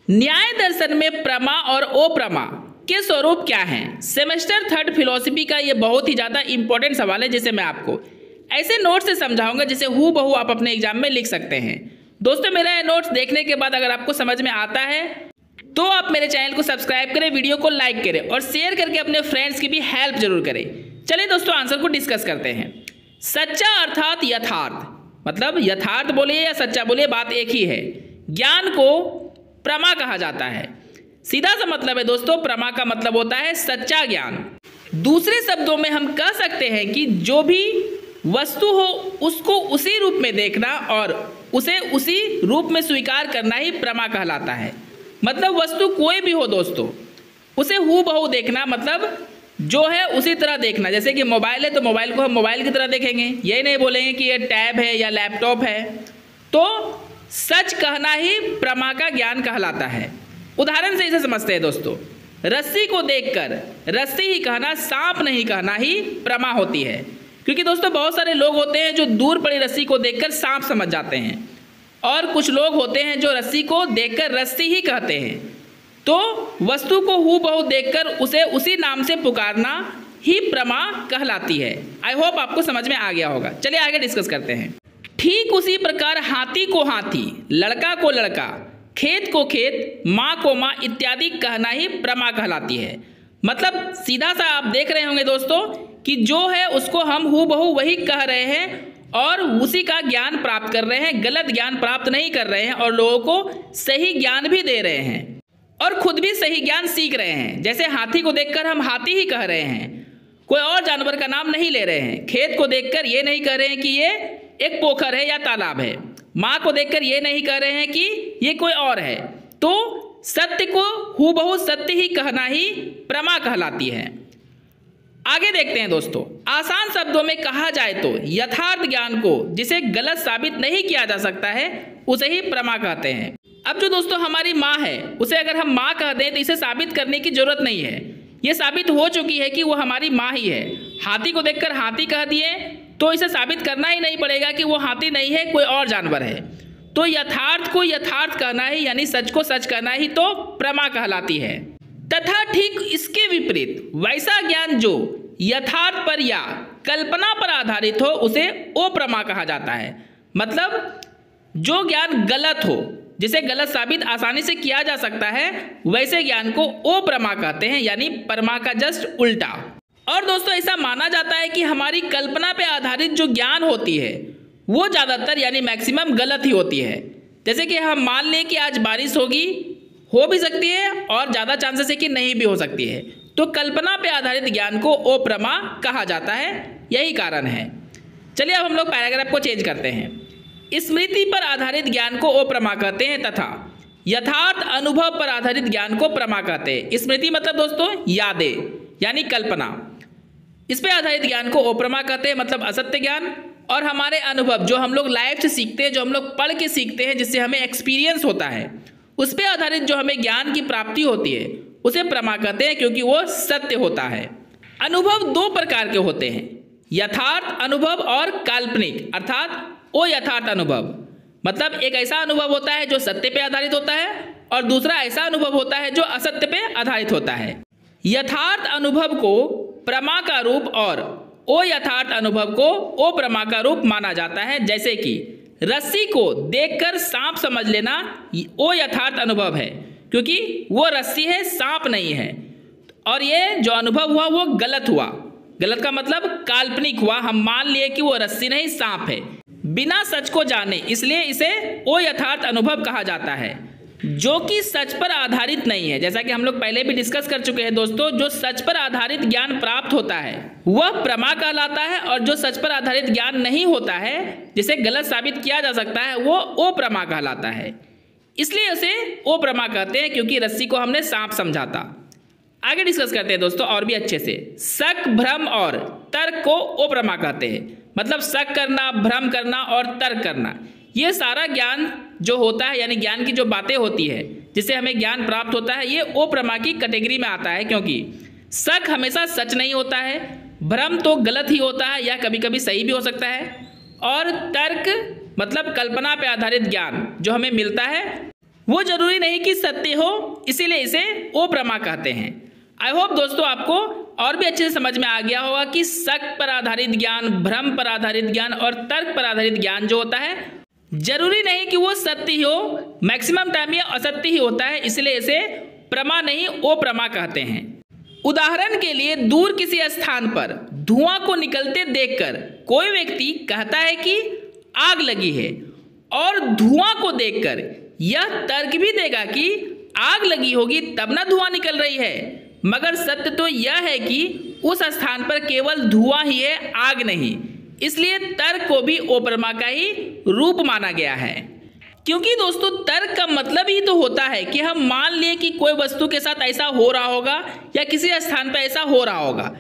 न्याय दर्शन में प्रमा और अप्रमा के स्वरूप क्या हैं? सेमेस्टर 3 फिलॉसफी का ये बहुत ही ज़्यादा इंपॉर्टेंट सवाल है, जिसे मैं आपको ऐसे नोट्स से समझाऊंगा जिसे हूबहू आप अपने एग्जाम में लिख सकते हैं। दोस्तों, मेरा ये नोट्स देखने के बाद अगर आपको समझ में आता है तो आप मेरे चैनल को सब्सक्राइब करें, वीडियो को लाइक करें और शेयर करके अपने फ्रेंड्स की भी हेल्प जरूर करें। चलिए दोस्तों, आंसर को डिस्कस करते हैं। सच्चा अर्थात यथार्थ, मतलब यथार्थ बोलिए या सच्चा बोलिए, बात एक ही है। ज्ञान को प्रमा कहा जाता है। सीधा सा मतलब है दोस्तों, प्रमा का मतलब होता है सच्चा ज्ञान। दूसरे शब्दों में हम कह सकते हैं कि जो भी वस्तु हो उसको उसी रूप में देखना और उसे उसी रूप में स्वीकार करना ही प्रमा कहलाता है। मतलब वस्तु कोई भी हो दोस्तों, उसे हूबहू देखना, मतलब जो है उसी तरह देखना। जैसे कि मोबाइल है तो मोबाइल को हम मोबाइल की तरह देखेंगे, यही नहीं बोलेंगे कि ये टैब है या लैपटॉप है। तो सच कहना ही प्रमा का ज्ञान कहलाता है। उदाहरण से इसे समझते हैं दोस्तों। रस्सी को देखकर रस्सी ही कहना, सांप नहीं कहना ही प्रमा होती है। क्योंकि दोस्तों बहुत सारे लोग होते हैं जो दूर पड़ी रस्सी को देखकर सांप समझ जाते हैं, और कुछ लोग होते हैं जो रस्सी को देखकर रस्सी ही कहते हैं। तो वस्तु को हूबहू देखकर उसे उसी नाम से पुकारना ही प्रमा कहलाती है। आई होप आपको समझ में आ गया होगा। चलिए आगे डिस्कस करते हैं। ठीक उसी प्रकार हाथी को हाथी, लड़का को लड़का, खेत को खेत, माँ को माँ इत्यादि कहना ही प्रमा कहलाती है। मतलब सीधा सा आप देख रहे होंगे दोस्तों कि जो है उसको हम हूबहू वही कह रहे हैं और उसी का ज्ञान प्राप्त कर रहे हैं, गलत ज्ञान प्राप्त नहीं कर रहे हैं, और लोगों को सही ज्ञान भी दे रहे हैं और खुद भी सही ज्ञान सीख रहे हैं। जैसे हाथी को देखकर हम हाथी ही कह रहे हैं, कोई और जानवर का नाम नहीं ले रहे हैं। खेत को देखकर ये नहीं कह रहे हैं कि ये एक पोखर है या तालाब है। माँ को देखकर ये नहीं कह रहे हैं कि ये कोई और है। तो सत्य को हूबहू सत्य ही कहना ही प्रमा कहलाती है। आगे देखते हैं दोस्तों। आसान शब्दों में कहा जाए तो यथार्थ ज्ञान को जिसे गलत साबित नहीं किया जा सकता है उसे ही प्रमा कहते हैं। अब जो दोस्तों हमारी माँ है, उसे अगर हम माँ कह दें तो इसे साबित करने की जरूरत नहीं है। ये साबित हो चुकी है कि वो हमारी माँ ही है। हाथी को देखकर हाथी कह दिए तो इसे साबित करना ही नहीं पड़ेगा कि वो हाथी नहीं है, कोई और जानवर है। तो यथार्थ को यथार्थ कहना ही, यानी सच को सच कहना ही तो प्रमा कहलाती है। तथा ठीक इसके विपरीत वैसा ज्ञान जो यथार्थ पर या कल्पना पर आधारित हो उसे अप्रमा कहा जाता है। मतलब जो ज्ञान गलत हो, जिसे गलत साबित आसानी से किया जा सकता है, वैसे ज्ञान को अप्रमा कहते हैं, यानी प्रमा का जस्ट उल्टा। और दोस्तों ऐसा माना जाता है कि हमारी कल्पना पे आधारित जो ज्ञान होती है वो ज़्यादातर यानी मैक्सिमम गलत ही होती है। जैसे कि हम मान लें कि आज बारिश होगी, हो भी सकती है और ज़्यादा चांसेस है कि नहीं भी हो सकती है। तो कल्पना पे आधारित ज्ञान को अप्रमा कहा जाता है, यही कारण है। चलिए अब हम लोग पैराग्राफ को चेंज करते हैं। स्मृति पर आधारित ज्ञान को अप्रमा कहते हैं तथा यथार्थ अनुभव पर आधारित ज्ञान को प्रमा कहते हैं। स्मृति मतलब दोस्तों यादें, यानी कल्पना। इस पे आधारित ज्ञान को अप्रमा कहते हैं, मतलब असत्य ज्ञान। और हमारे अनुभव जो हम लोग लाइफ से सीखते हैं, जो हम लोग पढ़ के सीखते हैं, जिससे हमें एक्सपीरियंस होता है, उस पे आधारित जो हमें ज्ञान की प्राप्ति होती है उसे प्रमा कहते हैं, क्योंकि वो सत्य होता है। अनुभव दो प्रकार के होते हैं, यथार्थ अनुभव और काल्पनिक अर्थात अयथार्थ अनुभव। मतलब एक ऐसा अनुभव होता है जो सत्य पे आधारित होता है और दूसरा ऐसा अनुभव होता है जो असत्य पे आधारित होता है। यथार्थ अनुभव को प्रमा का रूप और अयथार्थ अनुभव को अप्रमा का रूप माना जाता है। जैसे कि रस्सी को देखकर सांप समझ लेना अयथार्थ अनुभव है, क्योंकि वो रस्सी है, सांप नहीं है। और ये जो अनुभव हुआ वो गलत हुआ। गलत का मतलब काल्पनिक हुआ, हम मान लिए कि वो रस्सी नहीं सांप है, बिना सच को जाने, इसलिए इसे अयथार्थ अनुभव कहा जाता है, जो कि सच पर आधारित नहीं है। जैसा कि हम लोग पहले भी डिस्कस कर चुके हैं दोस्तों, जो सच पर आधारित ज्ञान प्राप्त होता है वह प्रमा कहलाता है, और जो सच पर आधारित ज्ञान नहीं होता है, जिसे गलत साबित किया जा सकता है, वो अप्रमा कहलाता है। इसलिए उसे अप्रमा कहते हैं, क्योंकि रस्सी को हमने सांप समझा था। आगे डिस्कस करते हैं दोस्तों और भी अच्छे से। शक, भ्रम और तर्क को अप्रमा कहते हैं। मतलब शक करना, भ्रम करना और तर्क करना, ये सारा ज्ञान जो होता है, यानी ज्ञान की जो बातें होती है जिससे हमें ज्ञान प्राप्त होता है, ये अप्रमा की कैटेगरी में आता है। क्योंकि शक हमेशा सच नहीं होता है, भ्रम तो गलत ही होता है या कभी कभी सही भी हो सकता है, और तर्क मतलब कल्पना पे आधारित ज्ञान जो हमें मिलता है वो जरूरी नहीं कि सत्य हो, इसीलिए इसे अप्रमा कहते हैं। आई होप दोस्तों आपको और भी अच्छे से समझ में आ गया होगा कि शक पर आधारित ज्ञान, भ्रम पर आधारित ज्ञान और तर्क पर आधारित ज्ञान जो होता है जरूरी नहीं कि वो सत्य ही हो, मैक्सिमम टाइम ये असत्य ही होता है, इसलिए इसे प्रमा नहीं अप्रमा कहते हैं। उदाहरण के लिए दूर किसी स्थान पर धुआं को निकलते देखकर कोई व्यक्ति कहता है कि आग लगी है और धुआं को देखकर यह तर्क भी देगा कि आग लगी होगी तब ना धुआं निकल रही है, मगर सत्य तो यह है कि उस स्थान पर केवल धुआं ही है, आग नहीं। इसलिए तर्क को भी अप्रमा का ही रूप माना गया है, क्योंकि दोस्तों तर्क का मतलब ही तो होता है कि हम मान लिए कि कोई वस्तु के साथ ऐसा हो रहा होगा या किसी स्थान पर ऐसा हो रहा होगा,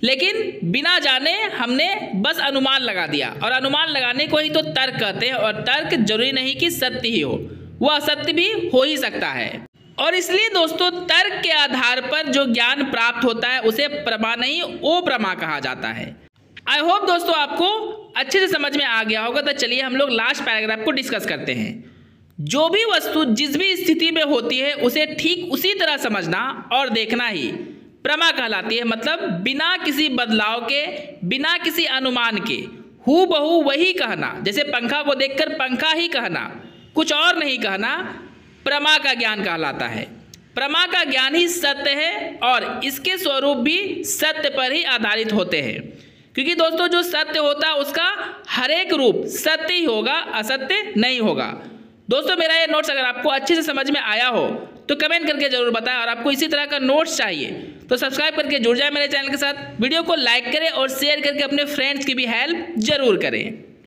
लेकिन बिना जाने हमने बस अनुमान लगा दिया, और अनुमान लगाने को ही तो तर्क कहते हैं। और तर्क जरूरी नहीं कि सत्य ही हो, वह असत्य भी हो ही सकता है। और इसलिए दोस्तों तर्क के आधार पर जो ज्ञान प्राप्त होता है उसे प्रमा नहीं अप्रमा कहा जाता है। आई होप दोस्तों आपको अच्छे से समझ में आ गया होगा। तो चलिए हम लोग लास्ट पैराग्राफ को डिस्कस करते हैं। जो भी वस्तु जिस भी स्थिति में होती है उसे ठीक उसी तरह समझना और देखना ही प्रमा कहलाती है। मतलब बिना किसी बदलाव के, बिना किसी अनुमान के हूबहू वही कहना, जैसे पंखा को देखकर पंखा ही कहना, कुछ और नहीं कहना, प्रमा का ज्ञान कहलाता है। प्रमा का ज्ञान ही सत्य है और इसके स्वरूप भी सत्य पर ही आधारित होते हैं, क्योंकि दोस्तों जो सत्य होता है उसका हर एक रूप सत्य ही होगा, असत्य नहीं होगा। दोस्तों मेरा ये नोट्स अगर आपको अच्छे से समझ में आया हो तो कमेंट करके जरूर बताएं, और आपको इसी तरह का नोट्स चाहिए तो सब्सक्राइब करके जुड़ जाए मेरे चैनल के साथ। वीडियो को लाइक करें और शेयर करके अपने फ्रेंड्स की भी हेल्प जरूर करें।